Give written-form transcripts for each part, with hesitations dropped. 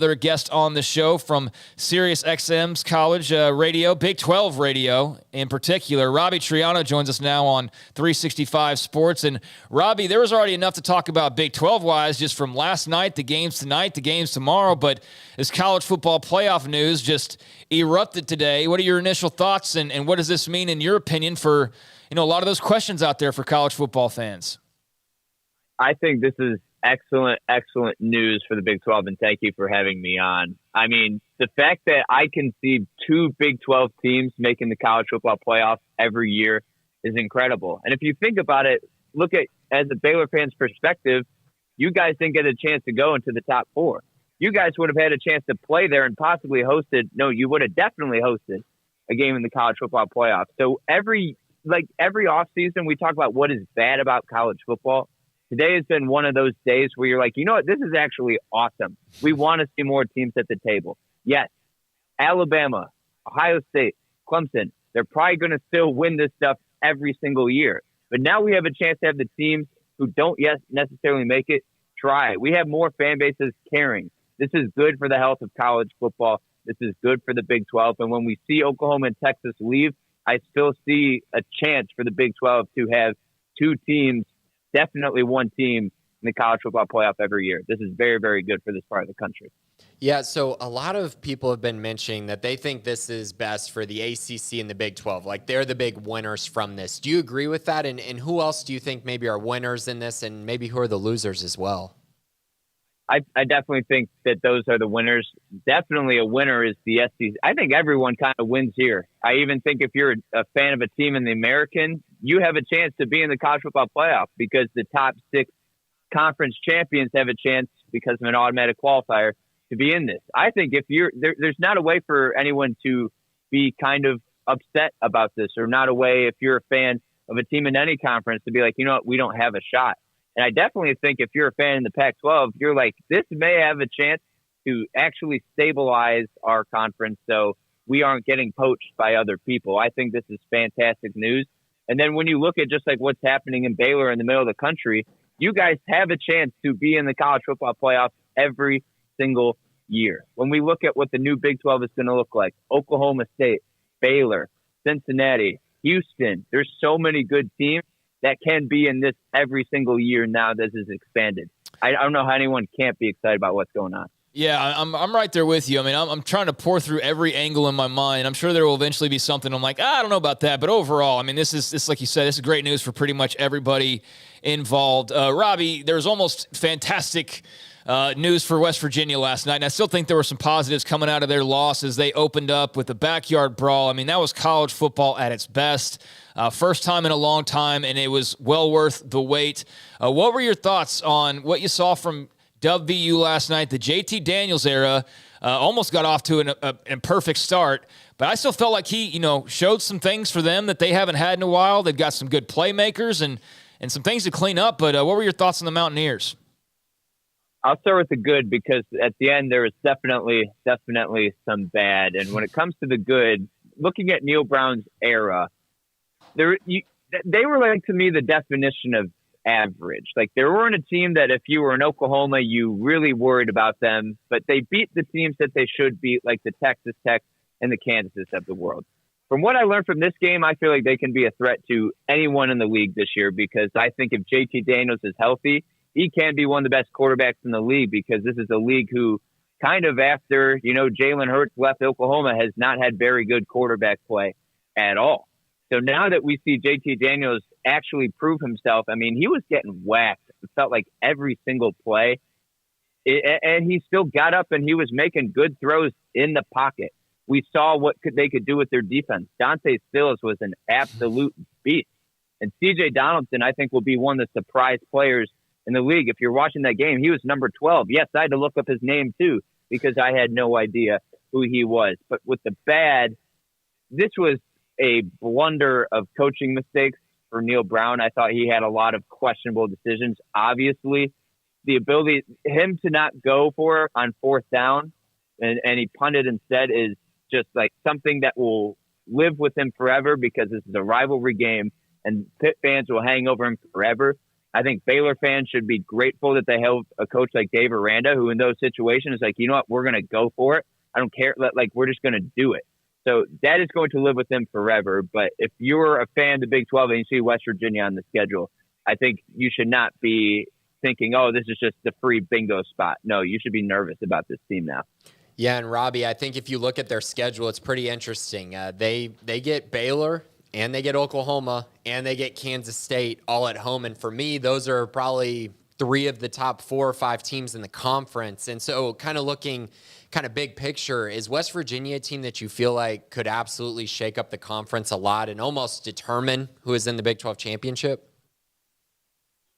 Another guest on the show from Sirius XM's college radio, Big 12 radio in particular. Robbie Triano joins us now on 365 Sports. And Robbie, there was already enough to talk about Big 12-wise just from last night, the games tonight, the games tomorrow. But as college football playoff news just erupted today, what are your initial thoughts and what does this mean in your opinion for a lot of those questions out there for college football fans? I think this is excellent news for the Big 12, and thank you for having me on. I mean, the fact that I can see two Big 12 teams making the college football playoffs every year is incredible. And if you think about it, look at as a Baylor fan's perspective, you guys didn't get a chance to go into the top four. You guys would have had a chance to play there and possibly hosted. No, you would have definitely hosted a game in the college football playoffs. So every offseason, we talk about what is bad about college football. Today has been one of those days where you're like, you know what, this is actually awesome. We want to see more teams at the table. Yes, Alabama, Ohio State, Clemson, they're probably going to still win this stuff every single year. But now we have a chance to have the teams who don't yet necessarily make it try. We have more fan bases caring. This is good for the health of college football. This is good for the Big 12. And when we see Oklahoma and Texas leave, I still see a chance for the Big 12 to have two teams, definitely one team in the college football playoff every year. This is very, very good for this part of the country. Yeah, so a lot of people have been mentioning that they think this is best for the ACC and the Big 12. Like, they're the big winners from this. Do you agree with that? And who else do you think maybe are winners in this, and maybe who are the losers as well? I definitely think that those are the winners. Definitely a winner is the SEC. I think everyone kind of wins here. I even think if you're a fan of a team in the American, you have a chance to be in the college football playoff because the top six conference champions have a chance because of an automatic qualifier to be in this. I think if you're there's not a way for anyone to be kind of upset about this, or not a way if you're a fan of a team in any conference to be like, you know what, we don't have a shot. And I definitely think if you're a fan in the Pac-12, you're like, this may have a chance to actually stabilize our conference so we aren't getting poached by other people. I think this is fantastic news. And then when you look at just like what's happening in Baylor in the middle of the country, you guys have a chance to be in the college football playoffs every single year. When we look at what the new Big 12 is going to look like, Oklahoma State, Baylor, Cincinnati, Houston, there's so many good teams that can be in this every single year now that this is expanded. I don't know how anyone can't be excited about what's going on. Yeah, I'm right there with you. I mean, I'm trying to pour through every angle in my mind. I'm sure there will eventually be something I'm like, I don't know about that. But overall, I mean, this like you said, this is great news for pretty much everybody involved. Robbie, there was almost fantastic news for West Virginia last night, and I still think there were some positives coming out of their loss as they opened up with the backyard brawl. I mean, that was college football at its best. First time in a long time, and it was well worth the wait. What were your thoughts on what you saw from WVU last night? The JT Daniels era almost got off to an imperfect start, but I still felt like he, showed some things for them that they haven't had in a while. They've got some good playmakers and some things to clean up, but what were your thoughts on the Mountaineers? I'll start with the good because at the end there was definitely some bad. And when it comes to the good, looking at Neil Brown's era, they were like, to me, the definition of average. Like, they weren't a team that if you were in Oklahoma, you really worried about them, but they beat the teams that they should beat, like the Texas Tech and the Kansases of the world. From what I learned from this game, I feel like they can be a threat to anyone in the league this year because I think if JT Daniels is healthy, he can be one of the best quarterbacks in the league because this is a league who kind of after, Jalen Hurts left Oklahoma has not had very good quarterback play at all. So now that we see JT Daniels actually prove himself, I mean, he was getting whacked. It felt like every single play. And he still got up and he was making good throws in the pocket. We saw what they could do with their defense. Dante Stills was an absolute beast. And CJ Donaldson, I think, will be one of the surprise players in the league. If you're watching that game, he was number 12. Yes, I had to look up his name too because I had no idea who he was. But with the bad, this was a blunder of coaching mistakes for Neil Brown. I thought he had a lot of questionable decisions. Obviously, the ability, him to not go for it on fourth down and he punted instead is just like something that will live with him forever because this is a rivalry game and Pitt fans will hang over him forever. I think Baylor fans should be grateful that they have a coach like Dave Aranda, who in those situations is like, you know what, we're going to go for it. I don't care. Like, we're just going to do it. So that is going to live with them forever. But if you're a fan of the Big 12 and you see West Virginia on the schedule, I think you should not be thinking, oh, this is just the free bingo spot. No, you should be nervous about this team now. Yeah, and Robbie, I think if you look at their schedule, it's pretty interesting. They get Baylor, and they get Oklahoma, and they get Kansas State all at home. And for me, those are probably 3 of the top 4 or 5 teams in the conference. And so kind of looking kind of big picture, is West Virginia a team that you feel like could absolutely shake up the conference a lot and almost determine who is in the Big 12 championship?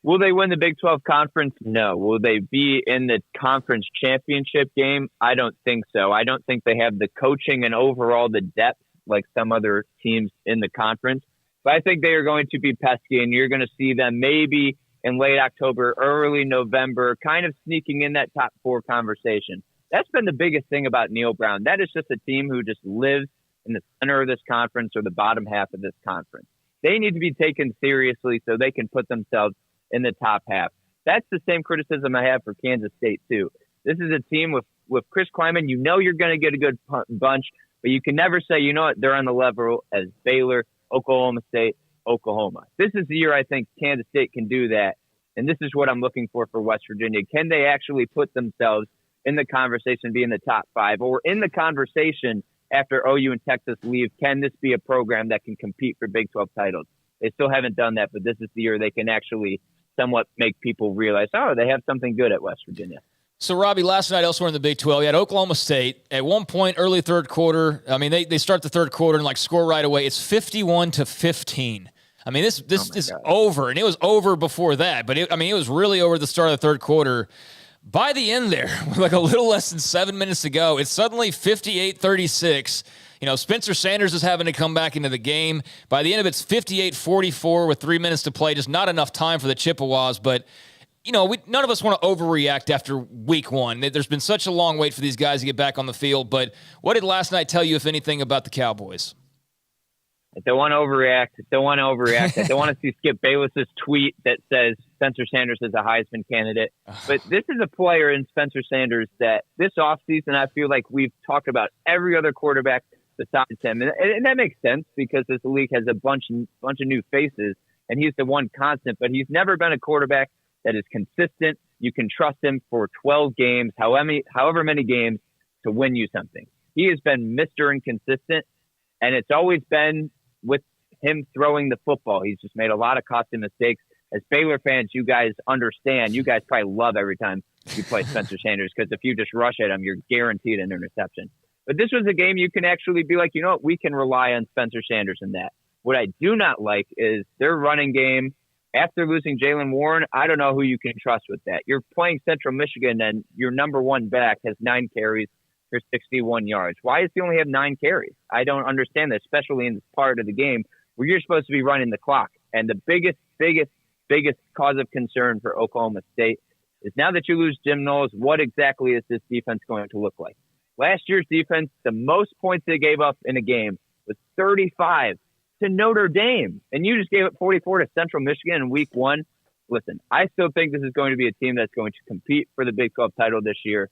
Will they win the Big 12 conference? No. Will they be in the conference championship game? I don't think so. I don't think they have the coaching and overall the depth like some other teams in the conference. But I think they are going to be pesky, and you're going to see them maybe in late October, early November, kind of sneaking in that top 4 conversation. That's been the biggest thing about Neil Brown. That is just a team who just lives in the center of this conference or the bottom half of this conference. They need to be taken seriously so they can put themselves in the top half. That's the same criticism I have for Kansas State, too. This is a team with Chris Kleiman. You know you're going to get a good bunch, but you can never say, you know what, they're on the level as Baylor, Oklahoma State, Oklahoma. This is the year I think Kansas State can do that, and this is what I'm looking for West Virginia. Can they actually put themselves in the conversation, be in the top 5, or in the conversation after OU and Texas leave? Can this be a program that can compete for Big 12 titles? They still haven't done that, but this is the year they can actually somewhat make people realize, oh, they have something good at West Virginia. So, Robbie, last night elsewhere in the Big 12, you had Oklahoma State. At one point, early third quarter, I mean, they start the third quarter and, like, score right away. It's 51-15. I mean, this is over, and it was over before that. But, it was really over the start of the third quarter. By the end there, with like a little less than 7 minutes to go, it's suddenly 58-36. You know, Spencer Sanders is having to come back into the game. By the end of it, it's 58-44 with 3 minutes to play. Just not enough time for the Chippewas. But, you know, none of us want to overreact after week 1. There's been such a long wait for these guys to get back on the field. But what did last night tell you, if anything, about the Cowboys? I don't want to overreact. I don't want to see Skip Bayless's tweet that says Spencer Sanders is a Heisman candidate. But this is a player in Spencer Sanders that this offseason I feel like we've talked about every other quarterback besides him. And that makes sense because this league has a bunch of new faces, and he's the one constant. But he's never been a quarterback that is consistent. You can trust him for 12 games, however many games, to win you something. He has been Mr. Inconsistent, and it's always been with him throwing the football. He's just made a lot of costly mistakes. As Baylor fans, you guys understand. You guys probably love every time you play Spencer Sanders because if you just rush at him, you're guaranteed an interception. But this was a game you can actually be like, you know what, we can rely on Spencer Sanders in that. What I do not like is their running game. After losing Jaylen Warren, I don't know who you can trust with that. You're playing Central Michigan, and your number 1 back has 9 carries for 61 yards. Why does he only have 9 carries? I don't understand that, especially in this part of the game where you're supposed to be running the clock. And the biggest cause of concern for Oklahoma State is now that you lose Jim Knowles, what exactly is this defense going to look like? Last year's defense, the most points they gave up in a game was 35 to Notre Dame. And you just gave up 44 to Central Michigan in week 1. Listen, I still think this is going to be a team that's going to compete for the Big 12 title this year.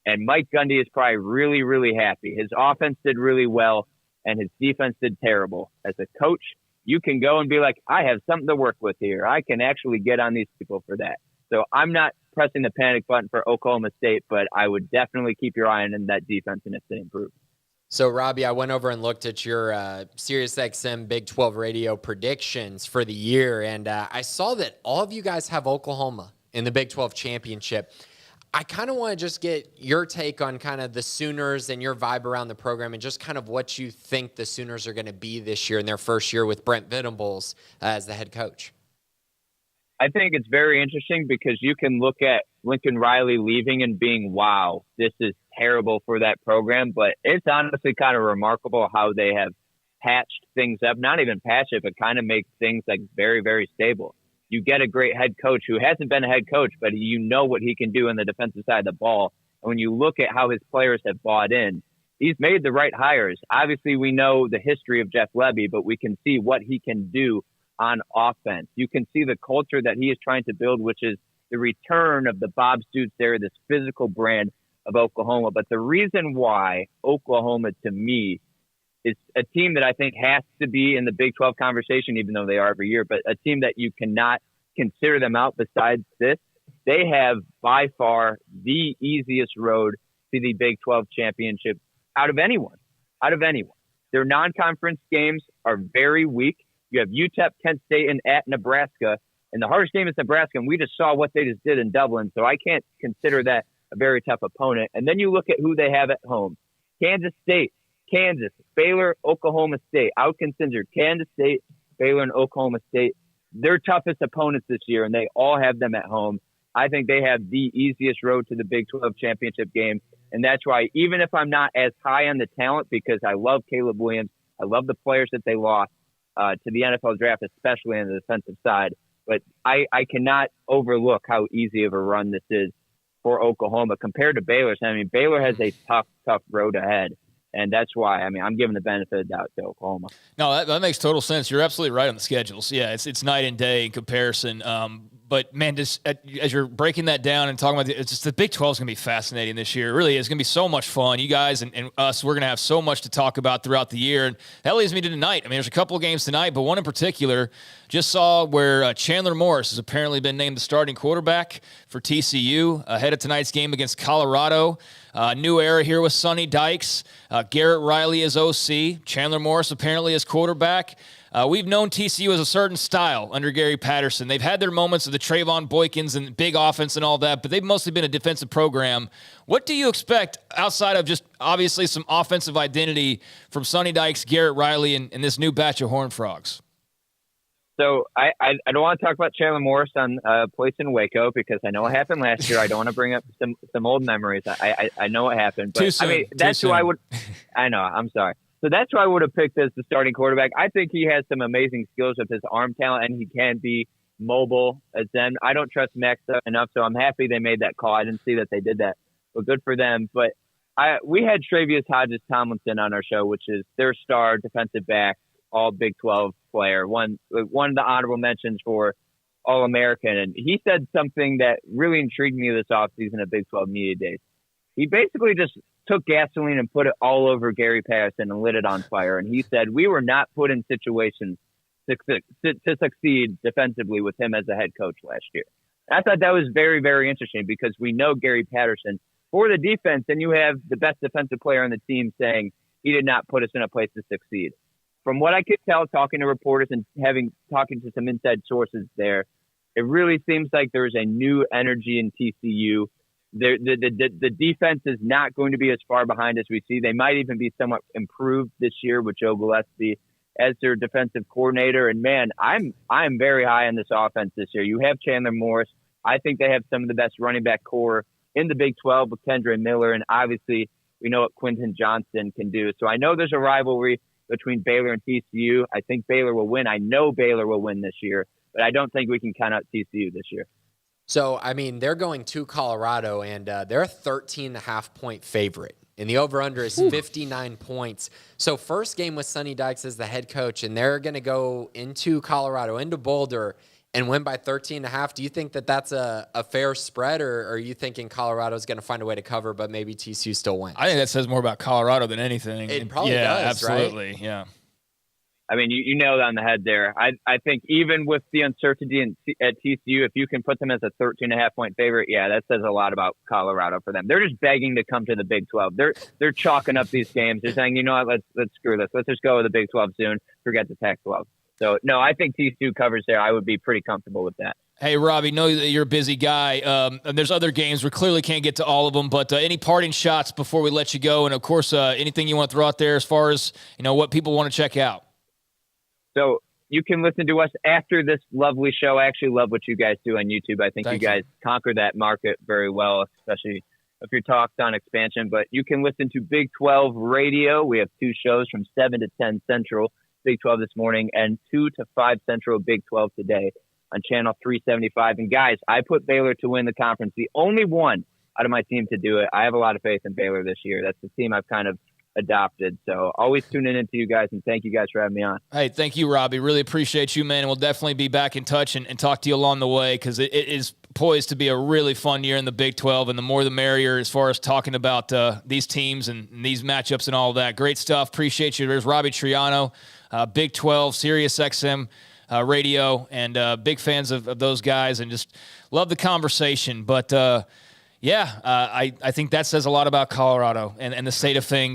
And Mike Gundy is probably really, really happy. His offense did really well, and his defense did terrible. As a coach, you can go and be like, I have something to work with here. I can actually get on these people for that. So I'm not pressing the panic button for Oklahoma State, but I would definitely keep your eye on that defense and if they improve. So, Robbie, I went over and looked at your SiriusXM Big 12 radio predictions for the year, and I saw that all of you guys have Oklahoma in the Big 12 championship. I kind of want to just get your take on kind of the Sooners and your vibe around the program and just kind of what you think the Sooners are going to be this year in their first year with Brent Venables as the head coach. I think it's very interesting because you can look at Lincoln Riley leaving and being, wow, this is terrible for that program. But it's honestly kind of remarkable how they have patched things up, not even patch it, but kind of make things like very, very stable. You get a great head coach who hasn't been a head coach, but you know what he can do on the defensive side of the ball. And when you look at how his players have bought in, he's made the right hires. Obviously, we know the history of Jeff Lebby, but we can see what he can do on offense. You can see the culture that he is trying to build, which is the return of the Bob Stoops era, this physical brand of Oklahoma. But the reason why Oklahoma, to me, is a team that I think has to be in the Big 12 conversation, even though they are every year, but a team that you cannot consider them out besides this. They have by far the easiest road to the Big 12 championship out of anyone. Their non-conference games are very weak. You have UTEP, Kent State, and at Nebraska. And the hardest game is Nebraska, and we just saw what they just did in Dublin, so I can't consider that a very tough opponent. And then you look at who they have at home. Kansas State, Kansas, Baylor, Oklahoma State. I would consider Kansas State, Baylor, and Oklahoma State their toughest opponents this year, and they all have them at home. I think they have the easiest road to the Big 12 championship game, and that's why even if I'm not as high on the talent, because I love Caleb Williams, I love the players that they lost to the NFL draft, especially on the defensive side, but I cannot overlook how easy of a run this is for Oklahoma compared to Baylor. I mean, Baylor has a tough road ahead. And that's why, I mean, I'm giving the benefit of the doubt to Oklahoma. No, that makes total sense. You're absolutely right on the schedules. Yeah, it's night and day in comparison. But, man, just as you're breaking that down and talking about it's just the Big 12 is going to be fascinating this year. It really is going to be so much fun. You guys and us, we're going to have so much to talk about throughout the year. And that leads me to tonight. I mean, there's a couple of games tonight, but one in particular just saw where Chandler Morris has apparently been named the starting quarterback for TCU ahead of tonight's game against Colorado. New era here with Sonny Dykes. Garrett Riley is OC. Chandler Morris apparently is quarterback. We've known TCU as a certain style under Gary Patterson. They've had their moments of the Trayvon Boykins and big offense and all that, but they've mostly been a defensive program. What do you expect outside of just obviously some offensive identity from Sonny Dykes, Garrett Riley, and this new batch of Horned Frogs? So I don't want to talk about Chandler Morris on place in Waco because I know what happened last year. I don't want to bring up some old memories. I know what happened, but Too soon. I mean that's who I would. I know. I'm sorry. So that's who I would have picked as the starting quarterback. I think he has some amazing skills with his arm talent, and he can be mobile as them. I don't trust Max enough, so I'm happy they made that call. I didn't see that they did that, but good for them. But we had Travius Hodges-Tomlinson on our show, which is their star defensive back, all Big 12 player, one of the honorable mentions for All-American. And he said something that really intrigued me this offseason at Big 12 Media Days. He basically just took gasoline and put it all over Gary Patterson and lit it on fire. And he said, we were not put in situations to succeed defensively with him as a head coach last year. I thought that was very, very interesting because we know Gary Patterson for the defense, and you have the best defensive player on the team saying he did not put us in a place to succeed. From what I could tell, talking to reporters and talking to some inside sources there, it really seems like there's a new energy in TCU. The defense is not going to be as far behind as we see. They might even be somewhat improved this year with Joe Gillespie as their defensive coordinator. And man, I'm very high on this offense this year. You have Chandler Morris. I think they have some of the best running back core in the Big 12 with Kendre Miller, and obviously we know what Quentin Johnston can do. So I know there's a rivalry between Baylor and TCU. I think Baylor will win. I know Baylor will win this year, but I don't think we can count out TCU this year. So, I mean, they're going to Colorado, and they're a 13.5-point favorite. And the over-under is 59 points. So, first game with Sonny Dykes as the head coach, and they're going to go into Colorado, into Boulder, and win by 13.5. Do you think that that's a fair spread, or are you thinking Colorado's going to find a way to cover, but maybe TCU still wins? I think that says more about Colorado than anything. It probably does, absolutely, right? Yeah. I mean, you nailed it on the head there. I think even with the uncertainty at TCU, if you can put them as a 13.5-point favorite, yeah, that says a lot about Colorado for them. They're just begging to come to the Big 12. They're chalking up these games. They're saying, you know what, let's screw this. Let's just go with the Big 12 soon. Forget the Pac-12. So, no, I think TCU covers there. I would be pretty comfortable with that. Hey, Robbie, know that you're a busy guy. And there's other games. We clearly can't get to all of them, but any parting shots before we let you go? And, of course, anything you want to throw out there as far as, what people want to check out? So you can listen to us after this lovely show. I actually love what you guys do on YouTube. I think you guys conquer that market very well, especially if your talk's on expansion. But you can listen to Big 12 Radio. We have 2 shows from 7 to 10 Central, Big 12 this morning, and 2 to 5 Central, Big 12 today on Channel 375. And, guys, I put Baylor to win the conference, the only one out of my team to do it. I have a lot of faith in Baylor this year. That's the team I've kind of adopted. So always tuning into you guys, and thank you guys for having me on. Hey, thank you, Robbie. Really appreciate you, man. And we'll definitely be back in touch and talk to you along the way, because it is poised to be a really fun year in the Big 12, and the more the merrier as far as talking about these teams and these matchups and all that. Great stuff. Appreciate you. There's Robbie Triano, Big 12, Sirius XM radio, and big fans of those guys, and just love the conversation. But, I think that says a lot about Colorado and the state of things.